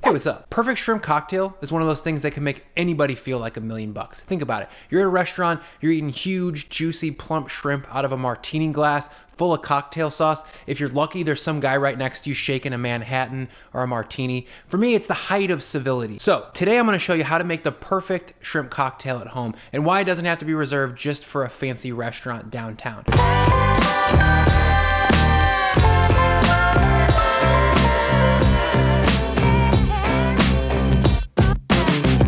Hey, what's up? Perfect shrimp cocktail is one of those things that can make anybody feel like $1,000,000. Think about it. You're at a restaurant, you're eating huge, juicy, plump shrimp out of a martini glass full of cocktail sauce. If you're lucky, there's some guy right next to you shaking a Manhattan or a martini. For me, it's the height of civility. So today I'm gonna show you how to make the perfect shrimp cocktail at home and why it doesn't have to be reserved just for a fancy restaurant downtown.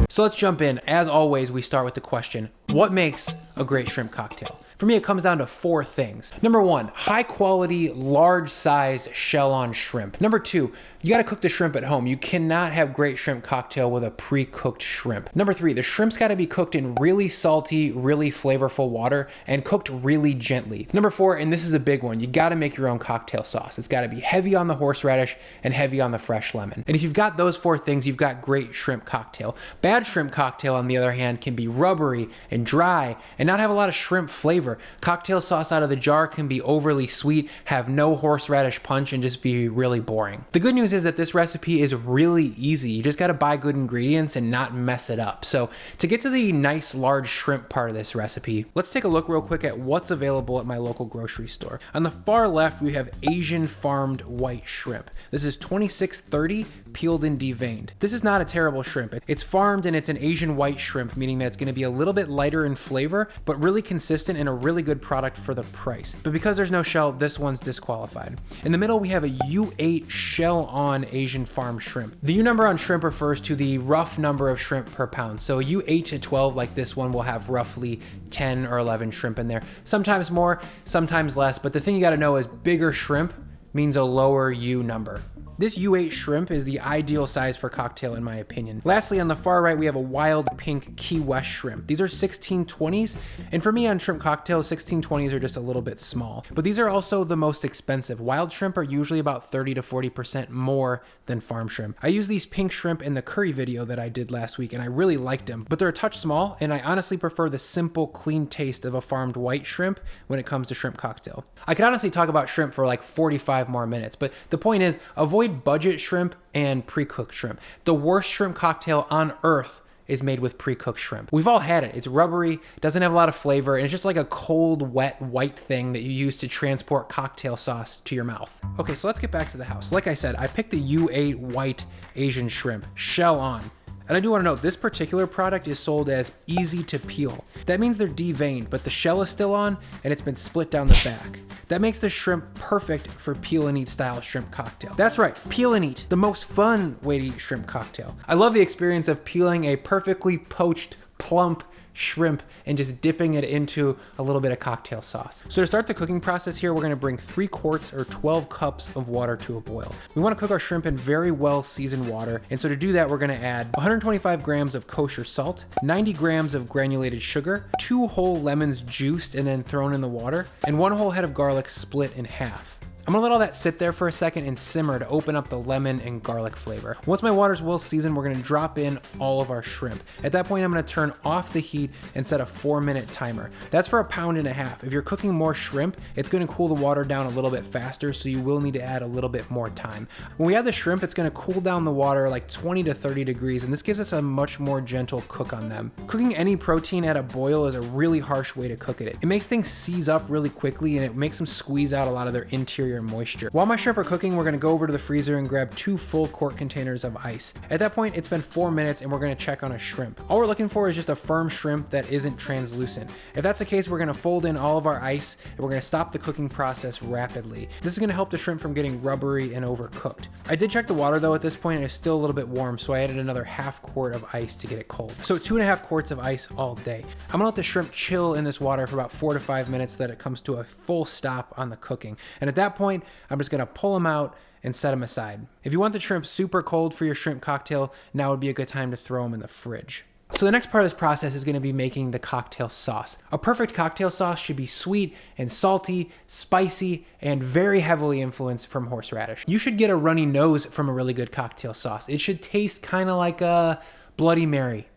So let's jump in. As always, we start with the question, what makes a great shrimp cocktail? For me, it comes down to 4 things. Number 1, high quality, large size shell-on shrimp. Number 2, you gotta cook the shrimp at home. You cannot have great shrimp cocktail with a pre-cooked shrimp. Number 3, the shrimp's gotta be cooked in really salty, really flavorful water and cooked really gently. Number 4, and this is a big one, you gotta make your own cocktail sauce. It's gotta be heavy on the horseradish and heavy on the fresh lemon. And if you've got those 4 things, you've got great shrimp cocktail. Bad shrimp cocktail, on the other hand, can be rubbery and dry and not have a lot of shrimp flavor. Cocktail sauce out of the jar can be overly sweet, have no horseradish punch, and just be really boring. The good news is that this recipe is really easy. You just gotta buy good ingredients and not mess it up. So to get to the nice large shrimp part of this recipe, let's take a look real quick at what's available at my local grocery store. On the far left, we have Asian farmed white shrimp. This is $26.30, peeled and deveined. This is not a terrible shrimp. It's farmed and it's an Asian white shrimp, meaning that it's gonna be a little bit lighter in flavor, but really consistent and a really good product for the price. But because there's no shell, this one's disqualified. In the middle, we have a U8 shell-on Asian farm shrimp. The U number on shrimp refers to the rough number of shrimp per pound. So a U8 to 12 like this one will have roughly 10 or 11 shrimp in there. Sometimes more, sometimes less, but the thing you gotta know is bigger shrimp means a lower U number. This U8 shrimp is the ideal size for cocktail in my opinion. Lastly, on the far right, we have a wild pink Key West shrimp. These are 1620s, and for me on shrimp cocktails, 1620s are just a little bit small. But these are also the most expensive. Wild shrimp are usually about 30 to 40% more than farm shrimp. I used these pink shrimp in the curry video that I did last week, and I really liked them, but they're a touch small, and I honestly prefer the simple, clean taste of a farmed white shrimp when it comes to shrimp cocktail. I could honestly talk about shrimp for like 45 more minutes, but the point is, avoid budget shrimp and pre-cooked shrimp. The worst shrimp cocktail on earth is made with pre-cooked shrimp. We've all had it. It's rubbery, doesn't have a lot of flavor, and it's just like a cold, wet, white thing that you use to transport cocktail sauce to your mouth. Okay, so let's get back to the house. Like I said, I picked the U8 white Asian shrimp, shell on. And I do want to note, this particular product is sold as easy to peel. That means they're deveined, but the shell is still on and it's been split down the back. That makes the shrimp perfect for peel and eat style shrimp cocktail. That's right, peel and eat, the most fun way to eat shrimp cocktail. I love the experience of peeling a perfectly poached, plump shrimp and just dipping it into a little bit of cocktail sauce. So to start the cooking process here, we're gonna bring 3 quarts or 12 cups of water to a boil. We wanna cook our shrimp in very well seasoned water. And so to do that, we're gonna add 125 grams of kosher salt, 90 grams of granulated sugar, 2 whole lemons juiced and then thrown in the water, and 1 whole head of garlic split in half. I'm gonna let all that sit there for a second and simmer to open up the lemon and garlic flavor. Once my water's well seasoned, we're gonna drop in all of our shrimp. At that point, I'm gonna turn off the heat and set a 4-minute timer. That's for 1.5 pounds. If you're cooking more shrimp, it's gonna cool the water down a little bit faster, so you will need to add a little bit more time. When we add the shrimp, it's gonna cool down the water like 20 to 30 degrees, and this gives us a much more gentle cook on them. Cooking any protein at a boil is a really harsh way to cook it. It makes things seize up really quickly, and it makes them squeeze out a lot of their interior moisture. While my shrimp are cooking, we're gonna go over to the freezer and grab 2 full quart containers of ice. At that point, it's been 4 minutes and we're gonna check on a shrimp. All we're looking for is just a firm shrimp that isn't translucent. If that's the case, we're gonna fold in all of our ice and we're gonna stop the cooking process rapidly. This is gonna help the shrimp from getting rubbery and overcooked. I did check the water though at this point and it's still a little bit warm, so I added another 1/2 quart of ice to get it cold. So 2.5 quarts of ice all day. I'm gonna let the shrimp chill in this water for about 4 to 5 minutes so that it comes to a full stop on the cooking. And at that point, I'm just gonna pull them out and set them aside. If you want the shrimp super cold for your shrimp cocktail, now would be a good time to throw them in the fridge. So the next part of this process is gonna be making the cocktail sauce. A perfect cocktail sauce should be sweet and salty, spicy, and very heavily influenced from horseradish. You should get a runny nose from a really good cocktail sauce. It should taste kind of like a Bloody Mary.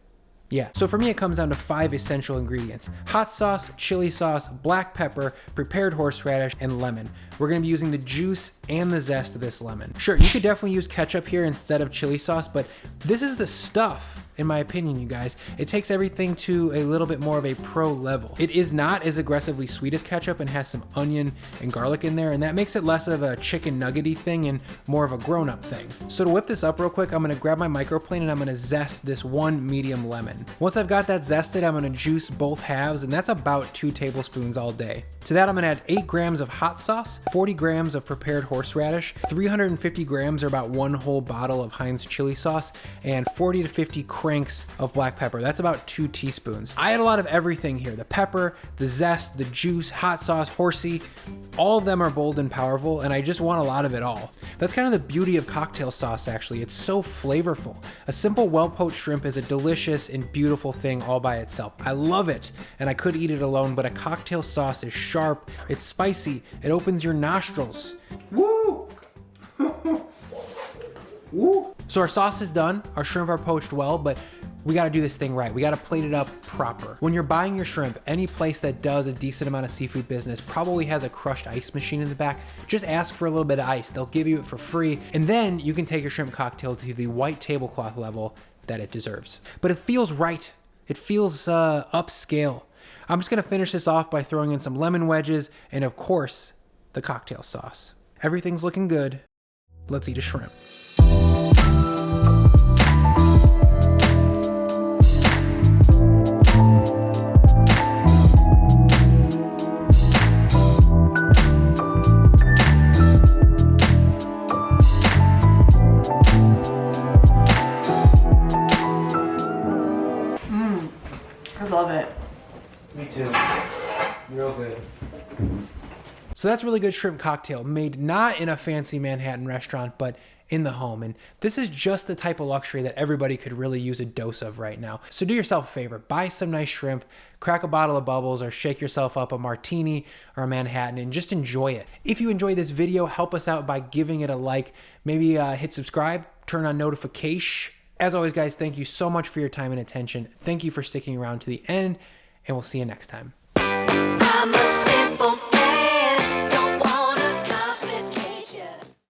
Yeah, so for me it comes down to 5 essential ingredients: hot sauce, chili sauce, black pepper, prepared horseradish, and lemon. We're gonna be using the juice and the zest of this lemon. Sure, you could definitely use ketchup here instead of chili sauce, but this is the stuff, in my opinion, you guys. It takes everything to a little bit more of a pro level. It is not as aggressively sweet as ketchup and has some onion and garlic in there, and that makes it less of a chicken nuggety thing and more of a grown-up thing. So to whip this up real quick, I'm gonna grab my microplane and I'm gonna zest this 1 medium lemon. Once I've got that zested, I'm gonna juice both halves, and that's about 2 tablespoons all day. To that, I'm gonna add 8 grams of hot sauce, 40 grams of prepared horseradish, 350 grams or about 1 whole bottle of Heinz chili sauce, and 40 to 50 cranks of black pepper. That's about 2 teaspoons. I add a lot of everything here: the pepper, the zest, the juice, hot sauce, horsey. All of them are bold and powerful, and I just want a lot of it all. That's kind of the beauty of cocktail sauce, actually. It's so flavorful. A simple well-poached shrimp is a delicious and beautiful thing all by itself. I love it, and I could eat it alone, but a cocktail sauce is sharp, it's spicy, it opens your nostrils. Woo! Woo! So our sauce is done, our shrimp are poached well, but we gotta do this thing right. We gotta plate it up proper. When you're buying your shrimp, any place that does a decent amount of seafood business probably has a crushed ice machine in the back. Just ask for a little bit of ice. They'll give you it for free. And then you can take your shrimp cocktail to the white tablecloth level that it deserves. But it feels right. It feels upscale. I'm just gonna finish this off by throwing in some lemon wedges and, of course, the cocktail sauce. Everything's looking good. Let's eat a shrimp. I love it. Me too. Real good. So that's really good shrimp cocktail, made not in a fancy Manhattan restaurant, but in the home. And this is just the type of luxury that everybody could really use a dose of right now. So do yourself a favor, buy some nice shrimp, crack a bottle of bubbles, or shake yourself up a martini or a Manhattan and just enjoy it. If you enjoyed this video, help us out by giving it a like, maybe hit subscribe, turn on notification. As always, guys, thank you so much for your time and attention. Thank you for sticking around to the end, and we'll see you next time.